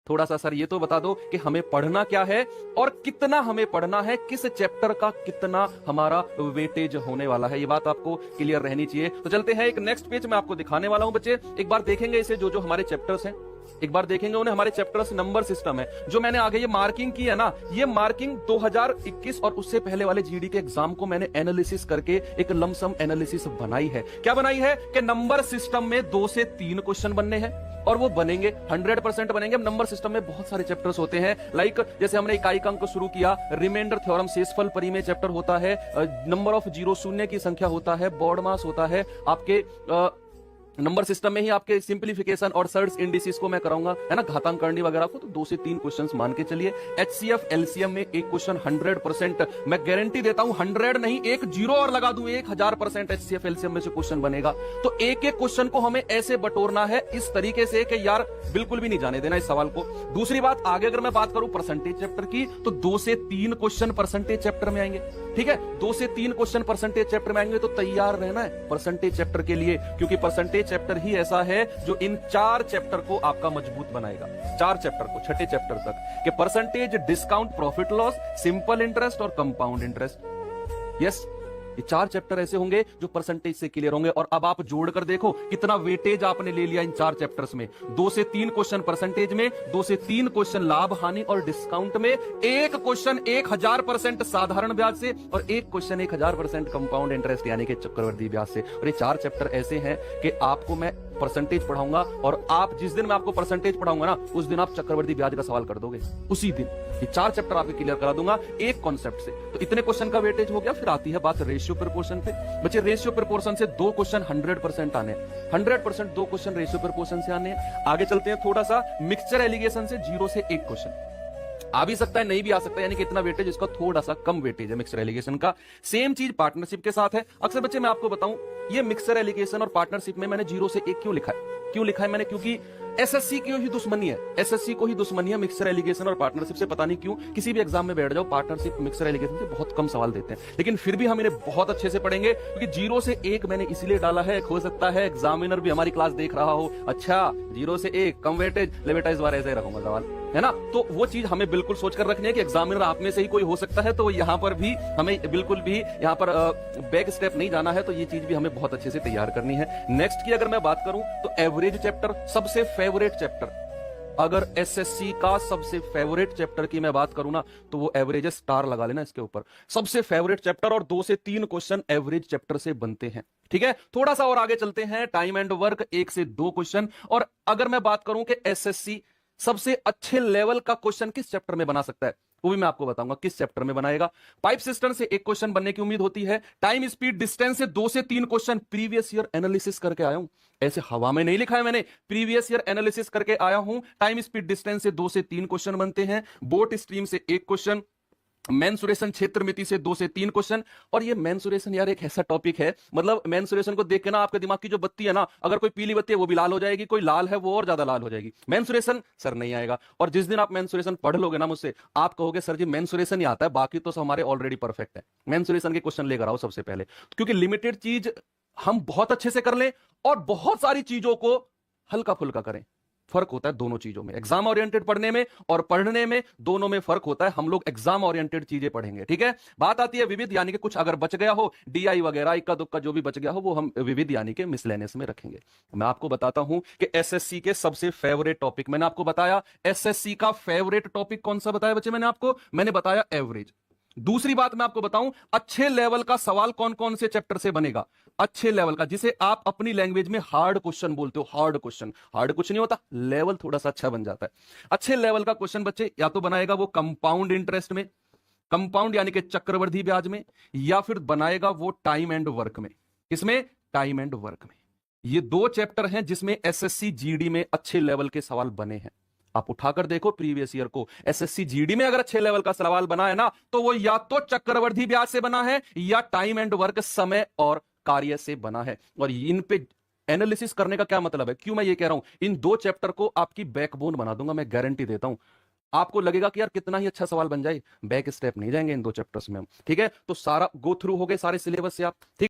थोड़ा सा सर ये तो बता दो कि हमें पढ़ना क्या है और कितना हमें पढ़ना है, किस चैप्टर का कितना हमारा वेटेज होने वाला है, ये बात आपको क्लियर रहनी चाहिए। तो चलते हैं एक नेक्स्ट पेज में आपको दिखाने वाला हूं बच्चे। एक बार देखेंगे इसे, जो जो हमारे चैप्टर्स हैं एक बार देखेंगे उन्हें। हमारे चैप्टर्स नंबर सिस्टम है, जो मैंने आगे ये मार्किंग की है ना, ये मार्किंग 2021 और उससे पहले वाले जीडी के एग्जाम को मैंने एनालिसिस करके एक लमसम एनालिसिस बनाई है। क्या बनाई है कि नंबर सिस्टम में 2 से 3 क्वेश्चन बनने हैं और वो बनेंगे 100% बनेंगे। अब नंबर सिस्टम में बहुत सारे चैप्टर्स होते हैं, लाइक जैसे हमने इकाई अंक शुरू किया, रिमाइंडर थ्योरम शेषफल परिमेय चैप्टर होता है, नंबर ऑफ जीरो शून्य की संख्या होता है, बॉड मास होता है, आपके नंबर सिस्टम में ही आपके सिंप्लीफिकेशन और सर्ड्स इंडिसेस को मैं कराऊंगा, है ना, घातांक करनी वगैरह को। तो 2 से 3 क्वेश्चंस मान के चलिए। एचसीएफ एलसीएम में एक क्वेश्चन 100%, मैं गारंटी देता हूं 100 नहीं, एक जीरो और लगा दूं, 1000% एचसीएफ एलसीएम में से क्वेश्चन बनेगा। तो एक एक क्वेश्चन को हमें ऐसे बटोरना है इस तरीके से कि यार बिल्कुल भी नहीं जाने देना इस सवाल को। दूसरी बात, आगे अगर मैं बात करूं परसेंटेज चैप्टर की, तो 2 से 3 क्वेश्चन परसेंटेज चैप्टर में आएंगे। ठीक है, 2 से 3 क्वेश्चन परसेंटेज चैप्टर में आएंगे, तो तैयार रहना है परसेंटेज चैप्टर के लिए, क्योंकि परसेंटेज चैप्टर ही ऐसा है जो इन 4 चैप्टर को आपका मजबूत बनाएगा। 4 चैप्टर को, छठे चैप्टर तक के percentage, discount, profit loss, simple interest और कंपाउंड इंटरेस्ट। यस, ये 4 चैप्टर ऐसे होंगे जो परसेंटेज से क्लियर होंगे। और अब आप जोड़कर देखो कितना वेटेज आपने ले लिया इन 4 चैप्टर्स में। 2 से 3 क्वेश्चन परसेंटेज में, 2 से 3 क्वेश्चन लाभ हानि और डिस्काउंट में, एक क्वेश्चन 1000% साधारण ब्याज से और एक क्वेश्चन 1000% कंपाउंड इंटरेस्ट यानी कि चक्रवृद्धि ब्याज से। और ये 4 चैप्टर ऐसे हैं कि आपको मैं परसेंटेज पढ़ाऊंगा और आप जिस दिन मैं आपको परसेंटेज पढ़ाऊंगा ना, उस दिन आप चक्रवृद्धि ब्याज का सवाल कर दोगे उसी दिन। ये 4 चैप्टर आपको क्लियर करा दूंगा एक कॉन्सेप्ट से। तो इतने क्वेश्चन का वेटेज हो गया। फिर आती है बात रेशियो प्रोपोर्शन पे। बच्चे रेशियो प्रोपोर्शन से 2 क्वेश्चन 100% आने, 100% 2 क्वेश्चन रेशियो प्रोपोर्शन से आने। आगे चलते हैं थोड़ा सा, मिक्सचर एलिगेशन से 0 से 1 क्वेश्चन आ भी सकता है, नहीं भी आ सकता है, यानी कि इतना वेटेज इसका थोड़ा सा कम वेटेज है मिक्सचर एलिगेशन का। सेम चीज पार्टनरशिप के साथ है। अक्सर बच्चे मैं आपको बताऊं, ये मिक्सचर एलिगेशन और पार्टनरशिप में मैंने 0 से 1 क्यों लिखा है? क्यों लिखा है मैंने? क्योंकि एसएससी की ही दुश्मनी है, एसएससी को ही दुश्मनी है मिक्सचर एलिगेशन और पार्टनरशिप से। पता नहीं क्यों, किसी भी एग्जाम में बैठ जाओ, पार्टनरशिप मिक्सचर एलिगेशन से बहुत कम सवाल देते हैं, लेकिन फिर भी हम इन्हें बहुत अच्छे से पढ़ेंगे, क्योंकि 0 से 1 मैंने इसलिए डाला है, हो सकता है एग्जामिनर भी हमारी क्लास देख रहा हो, अच्छा 0 से 1 कम वेटेज, ले बेटा इस बार ऐसे ही रखूंगा सवाल, है ना। तो वो चीज हमें बिल्कुल सोचकर रखनी है कि एग्जामिनर आप में से ही कोई हो सकता है, तो यहाँ पर भी हमें बिल्कुल भी यहाँ पर बैक स्टेप नहीं जाना है। तो ये चीज भी हमें बहुत अच्छे से तैयार करनी है। नेक्स्ट की अगर मैं बात करूं तो एवरेज चैप्टर, सबसे फेवरेट चैप्टर, अगर एसएससी का सबसे फेवरेट चैप्टर की मैं बात करूं ना, तो वो एवरेज स्टार लगा लेना इसके ऊपर, सबसे फेवरेट चैप्टर। और 2 से 3 क्वेश्चन एवरेज चैप्टर से बनते हैं। ठीक है, थोड़ा सा और आगे चलते हैं, टाइम एंड वर्क 1 से 2 क्वेश्चन। और अगर मैं बात करूं कि एसएससी सबसे अच्छे लेवल का क्वेश्चन किस चैप्टर में बना सकता है, वो भी मैं आपको बताऊंगा किस चैप्टर में बनाएगा। पाइप सिस्टम से 1 क्वेश्चन बनने की उम्मीद होती है। टाइम स्पीड डिस्टेंस से 2 से 3 क्वेश्चन प्रीवियस ईयर एनालिसिस करके आया हूं, ऐसे हवा में नहीं लिखा है मैंने, प्रीवियस ईयर एनालिसिस करके आया हूं। टाइम स्पीड डिस्टेंस से 2 से 3 क्वेश्चन बनते हैं। बोट स्ट्रीम से 1 क्वेश्चन, मेंसुरेशन क्षेत्र मिति से 2 से 3 क्वेश्चन। और ये मेंसुरेशन यार एक ऐसा टॉपिक है, मतलब मेंसुरेशन को देख के ना आपके दिमाग की जो बत्ती है ना, अगर कोई पीली बत्ती है वो भी लाल हो जाएगी, कोई लाल है वो और ज्यादा लाल हो जाएगी। मेंसुरेशन सर नहीं आएगा, और जिस दिन आप मेंसुरेशन पढ़ लोगे ना मुझसे, आप कहोगे सर जी मेंसुरेशन ही आता है, बाकी तो सब हमारे ऑलरेडी परफेक्ट है। मेंसुरेशन के क्वेश्चन लेकर आओ सबसे पहले, क्योंकि लिमिटेड चीज हम बहुत अच्छे से कर लें और बहुत सारी चीजों को हल्का फुल्का करें। फर्क होता है दोनों चीजों में, एग्जाम ओरिएंटेड पढ़ने में और पढ़ने में, दोनों में फर्क होता है। हम लोग एग्जाम ओरिएंटेड चीजें पढ़ेंगे। ठीक है, बात आती है विविध, यानी कि कुछ अगर बच गया हो, डीआई वगैरह इक्का दुक्का जो भी बच गया हो, वो हम विविध यानी कि मिसलेनियस में रखेंगे। मैं आपको बताता हूं कि एसएससी के सबसे फेवरेट टॉपिक, मैंने आपको बताया एसएससी का फेवरेट टॉपिक कौन सा बताया बच्चे मैंने बताया एवरेज। दूसरी बात मैं आपको बताऊं, अच्छे लेवल का सवाल कौन कौन से चैप्टर से बनेगा, अच्छे लेवल का, जिसे आप अपनी लैंग्वेज में हार्ड क्वेश्चन बोलते हो। हार्ड क्वेश्चन, हार्ड कुछ नहीं होता, लेवल थोड़ा सा अच्छा बन जाता है। अच्छे लेवल का क्वेश्चन बच्चे या तो बनाएगा वो कंपाउंड इंटरेस्ट में, कंपाउंड यानी कि चक्रवृद्धि ब्याज में, या फिर बनाएगा वो टाइम एंड वर्क में। किसमें? टाइम एंड वर्क में। ये 2 चैप्टर हैं जिसमें एसएससी जीडी में अच्छे लेवल के सवाल बने हैं। आप उठाकर देखो प्रीवियस ईयर को, एसएससी जीडी में अगर अच्छे लेवल का सवाल बना है ना, तो वो या तो चक्रवृद्धि ब्याज से बना है या टाइम एंड वर्क, समय और कार्य से बना है। और इन पे एनालिसिस करने का क्या मतलब है, क्यों मैं ये कह रहा हूं, इन 2 चैप्टर को आपकी बैकबोन बना दूंगा, मैं गारंटी देता हूं। आपको लगेगा कि यार कितना ही अच्छा सवाल बन जाए, बैक स्टेप नहीं जाएंगे इन 2 चैप्टर्स में हम। ठीक है, तो सारा गो थ्रू हो गए सारे सिलेबस से आप। ठीक